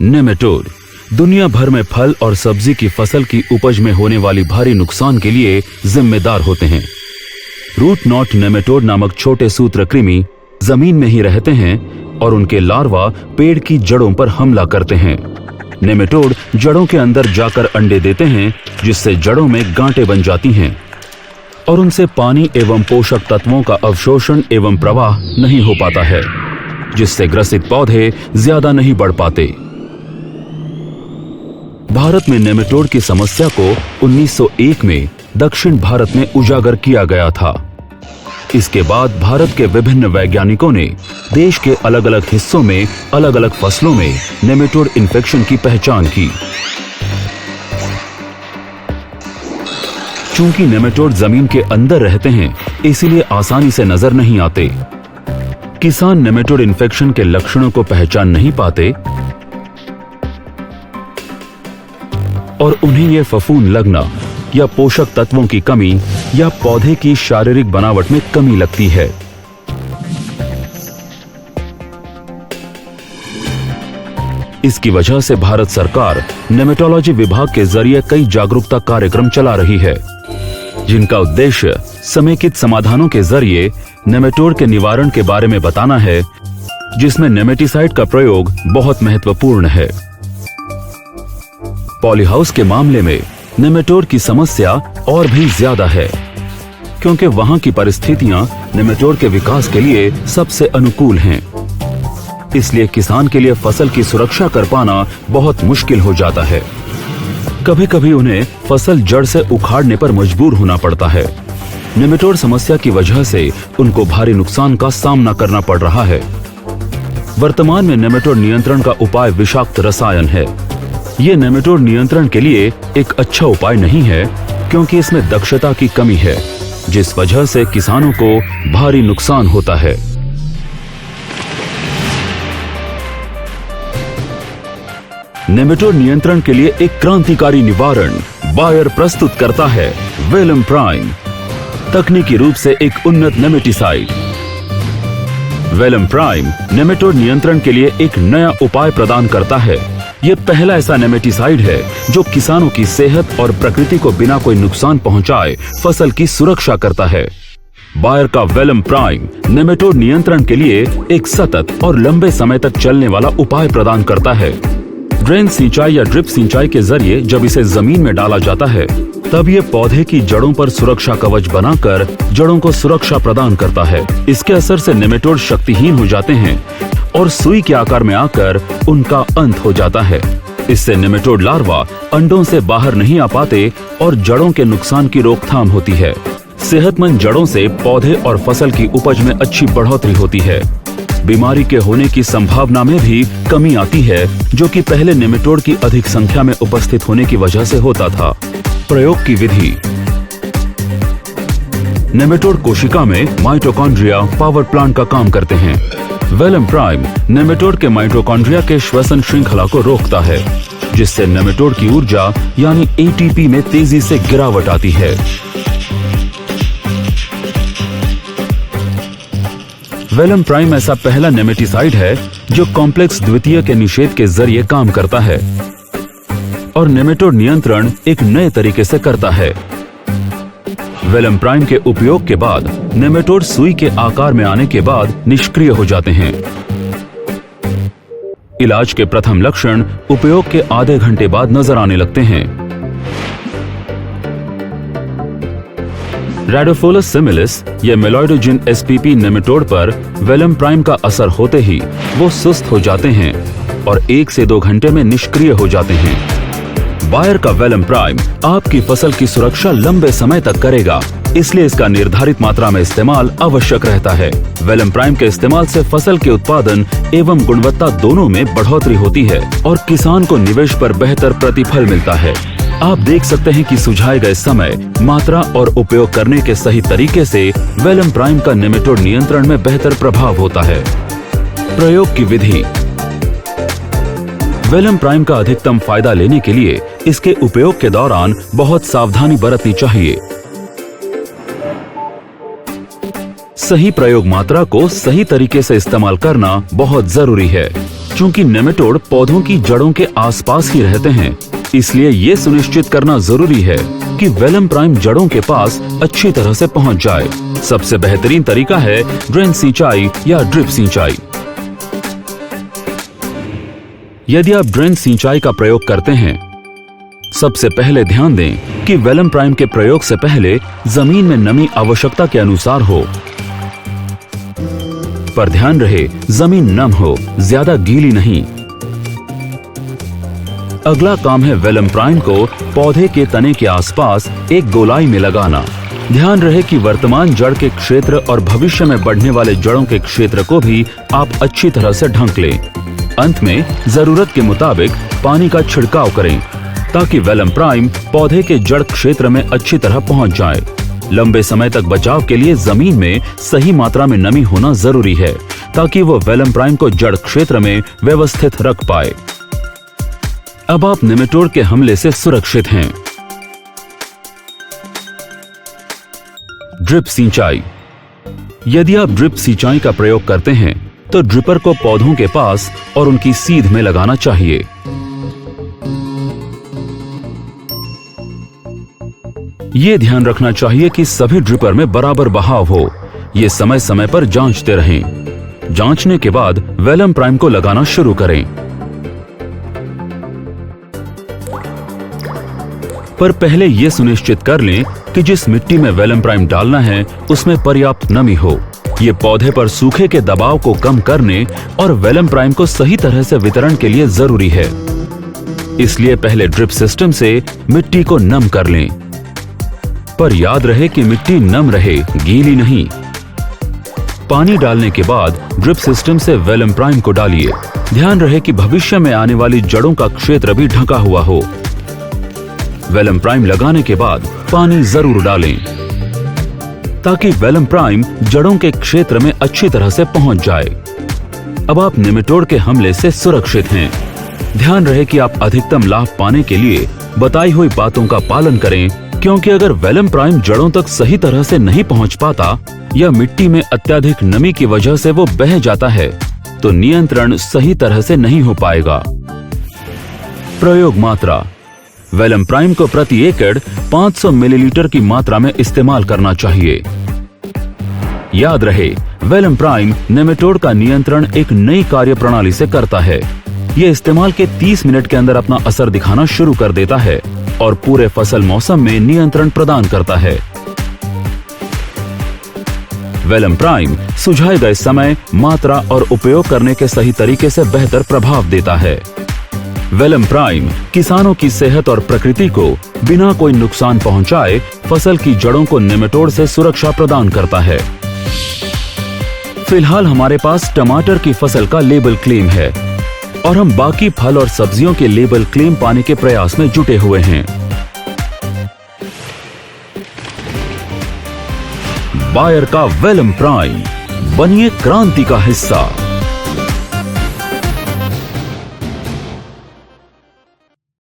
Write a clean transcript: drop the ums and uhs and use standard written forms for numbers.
Nematode दुनिया भर में फल और सब्जी की फसल की उपज में होने वाली भारी नुकसान के लिए जिम्मेदार होते हैं। रूट नॉट नेमेटोड नामक छोटे सूत्रकृमि जमीन में ही रहते हैं और उनके लार्वा पेड़ की जड़ों पर हमला करते हैं। नेमेटोड जड़ों के अंदर जाकर अंडे देते हैं, जिससे जड़ों में गांठें बन जाती हैं और उनसे पानी एवं पोषक तत्वों का अवशोषण एवं प्रवाह नहीं हो पाता है, जिससे ग्रसित पौधे ज्यादा नहीं बढ़ पाते। भारत में नेमेटोड की समस्या को 1901 में दक्षिण भारत में उजागर किया गया था। इसके बाद भारत के विभिन्न वैज्ञानिकों ने देश के अलग अलग हिस्सों में अलग अलग फसलों में नेमेटोड इन्फेक्शन की पहचान की। चूंकि नेमेटोड जमीन के अंदर रहते हैं, इसीलिए आसानी से नजर नहीं आते। किसान नेमेटोड इन्फेक्शन के लक्षणों को पहचान नहीं पाते और उन्हें यह फफूंद लगना या पोषक तत्वों की कमी या पौधे की शारीरिक बनावट में कमी लगती है। इसकी वजह से भारत सरकार नेमेटोलॉजी विभाग के जरिए कई जागरूकता कार्यक्रम चला रही है, जिनका उद्देश्य समेकित समाधानों के जरिए नेमेटोड के निवारण के बारे में बताना है, जिसमें नेमेटिसाइड का प्रयोग बहुत महत्वपूर्ण है। पॉलीहाउस के मामले में नेमेटोड की समस्या और भी ज्यादा है, क्योंकि वहां की परिस्थितियां नेमेटोड के विकास के लिए सबसे अनुकूल हैं। इसलिए किसान के लिए फसल की सुरक्षा कर पाना बहुत मुश्किल हो जाता है। कभी कभी उन्हें फसल जड़ से उखाड़ने पर मजबूर होना पड़ता है। नेमेटोड समस्या की वजह से उनको भारी नुकसान का सामना करना पड़ रहा है। वर्तमान में नेमेटोड नियंत्रण का उपाय विषाक्त रसायन है। ये नेमेटोड नियंत्रण के लिए एक अच्छा उपाय नहीं है, क्योंकि इसमें दक्षता की कमी है, जिस वजह से किसानों को भारी नुकसान होता है। नेमेटोड नियंत्रण के लिए एक क्रांतिकारी निवारण बायर प्रस्तुत करता है वेलम प्राइम, तकनीकी रूप से एक उन्नत नेमेटिसाइड। वेलम प्राइम नेमेटोड नियंत्रण के लिए एक नया उपाय प्रदान करता है। यह पहला ऐसा नेमेटिसाइड है जो किसानों की सेहत और प्रकृति को बिना कोई नुकसान पहुंचाए फसल की सुरक्षा करता है। बायर का वेलम प्राइम नेमेटोड नियंत्रण के लिए एक सतत और लंबे समय तक चलने वाला उपाय प्रदान करता है। ड्रेन सिंचाई या ड्रिप सिंचाई के जरिए जब इसे जमीन में डाला जाता है, तब ये पौधे की जड़ों पर सुरक्षा कवच बनाकर जड़ों को सुरक्षा प्रदान करता है। इसके असर से नेमेटोड शक्तिहीन हो जाते हैं और सुई के आकार में आकर उनका अंत हो जाता है। इससे नेमेटोड लार्वा अंडों से बाहर नहीं आ पाते और जड़ों के नुकसान की रोकथाम होती है। सेहतमंद जड़ों से पौधे और फसल की उपज में अच्छी बढ़ोतरी होती है। बीमारी के होने की संभावना में भी कमी आती है, जो कि पहले नेमेटोड की अधिक संख्या में उपस्थित होने की वजह से होता था। प्रयोग की विधि: नेमेटोड कोशिका में माइटोकॉन्ड्रिया पावर प्लांट का काम करते हैं। वेलम प्राइम नेमेटोड के माइटोकॉन्ड्रिया के श्वसन श्रृंखला को रोकता है, जिससे नेमेटोड की ऊर्जा यानी एटीपी में तेजी से गिरावट आती है। वेलम प्राइम ऐसा पहला नेमेटिसाइड है जो कॉम्प्लेक्स द्वितीय के निषेध के जरिए काम करता है और नेमेटोड नियंत्रण एक नए तरीके से करता है। वेलम प्राइम के उपयोग के बाद नेमेटोड सुई के आकार में आने के बाद निष्क्रिय हो जाते हैं। इलाज के प्रथम लक्षण उपयोग के आधे घंटे बाद नजर आने लगते हैं। रेडोफोलस सिमिलिस या मेलॉइडोजिन एसपीपी नेमेटोड पर वेलम प्राइम का असर होते ही वो सुस्त हो जाते हैं और 1 से 2 घंटे में निष्क्रिय हो जाते हैं। बायर का वेलम प्राइम आपकी फसल की सुरक्षा लंबे समय तक करेगा, इसलिए इसका निर्धारित मात्रा में इस्तेमाल आवश्यक रहता है। वेलम प्राइम के इस्तेमाल से फसल के उत्पादन एवं गुणवत्ता दोनों में बढ़ोतरी होती है और किसान को निवेश पर बेहतर प्रतिफल मिलता है। आप देख सकते हैं कि सुझाए गए समय, मात्रा और उपयोग करने के सही तरीके से वेलम प्राइम का नेमेटोड नियंत्रण में बेहतर प्रभाव होता है। प्रयोग की विधि: वेलम प्राइम का अधिकतम फायदा लेने के लिए इसके उपयोग के दौरान बहुत सावधानी बरतनी चाहिए। सही प्रयोग मात्रा को सही तरीके से इस्तेमाल करना बहुत जरूरी है। चूंकि नेमेटोड पौधों की जड़ों के आसपास ही रहते हैं, इसलिए ये सुनिश्चित करना जरूरी है कि वेलम प्राइम जड़ों के पास अच्छी तरह से पहुंच जाए। सबसे बेहतरीन तरीका है ड्रेन सिंचाई या ड्रिप सिंचाई। यदि आप ड्रेन सिंचाई का प्रयोग करते हैं, सबसे पहले ध्यान दें कि वेलम प्राइम के प्रयोग से पहले जमीन में नमी आवश्यकता के अनुसार हो, पर ध्यान रहे जमीन नम हो, ज्यादा गीली नहीं। अगला काम है वेलम प्राइम को पौधे के तने के आसपास एक गोलाई में लगाना। ध्यान रहे कि वर्तमान जड़ के क्षेत्र और भविष्य में बढ़ने वाले जड़ों के क्षेत्र को भी आप अच्छी तरह से ढंक लें। अंत में जरूरत के मुताबिक पानी का छिड़काव करें ताकि वेलम प्राइम पौधे के जड़ क्षेत्र में अच्छी तरह पहुंच जाए। लंबे समय तक बचाव के लिए जमीन में सही मात्रा में नमी होना जरूरी है ताकि वो वेलम प्राइम को जड़ क्षेत्र में व्यवस्थित रख पाए। अब आप नेमेटोड के हमले से सुरक्षित हैं। ड्रिप सिंचाई। यदि आप ड्रिप सिंचाई का प्रयोग करते हैं तो ड्रिपर को पौधों के पास और उनकी सीध में लगाना चाहिए। ये ध्यान रखना चाहिए कि सभी ड्रिपर में बराबर बहाव हो। ये समय समय पर जांचते रहें। जांचने के बाद वेलम प्राइम को लगाना शुरू करें। पर पहले ये सुनिश्चित कर लें कि जिस मिट्टी में वेलम प्राइम डालना है उसमें पर्याप्त नमी हो। ये पौधे पर सूखे के दबाव को कम करने और वेलम प्राइम को सही तरह से वितरण के लिए जरूरी है। इसलिए पहले ड्रिप सिस्टम से मिट्टी को नम कर लें। पर याद रहे कि मिट्टी नम रहे, गीली नहीं। पानी डालने के बाद ड्रिप सिस्टम से वेलम प्राइम को डालिए। ध्यान रहे कि भविष्य में आने वाली जड़ों का क्षेत्र भी ढका हुआ हो। वेलम प्राइम लगाने के बाद पानी जरूर डालें ताकि वेलम प्राइम जड़ों के क्षेत्र में अच्छी तरह से पहुंच जाए। अब आप नेमेटोड के हमले से सुरक्षित हैं। ध्यान रहे कि आप अधिकतम लाभ पाने के लिए बताई हुई बातों का पालन करें, क्योंकि अगर वेलम प्राइम जड़ों तक सही तरह से नहीं पहुंच पाता या मिट्टी में अत्यधिक नमी की वजह से वो बह जाता है तो नियंत्रण सही तरह से नहीं हो पाएगा। प्रयोग मात्रा। वेलम प्राइम को प्रति एकड़ 500 मिलीलीटर की मात्रा में इस्तेमाल करना चाहिए। याद रहे, वेलम प्राइम नेमेटोड का नियंत्रण एक नई कार्य प्रणाली से करता है। ये इस्तेमाल के 30 मिनट के अंदर अपना असर दिखाना शुरू कर देता है और पूरे फसल मौसम में नियंत्रण प्रदान करता है। वेलम प्राइम सुझाए गए समय, मात्रा और उपयोग करने के सही तरीके से बेहतर प्रभाव देता है। वेलम प्राइम किसानों की सेहत और प्रकृति को बिना कोई नुकसान पहुंचाए फसल की जड़ों को नेमेटोड से सुरक्षा प्रदान करता है। फिलहाल हमारे पास टमाटर की फसल का लेबल क्लेम है और हम बाकी फल और सब्जियों के लेबल क्लेम पाने के प्रयास में जुटे हुए हैं। बायर का वेलम प्राइम, बनिए क्रांति का हिस्सा।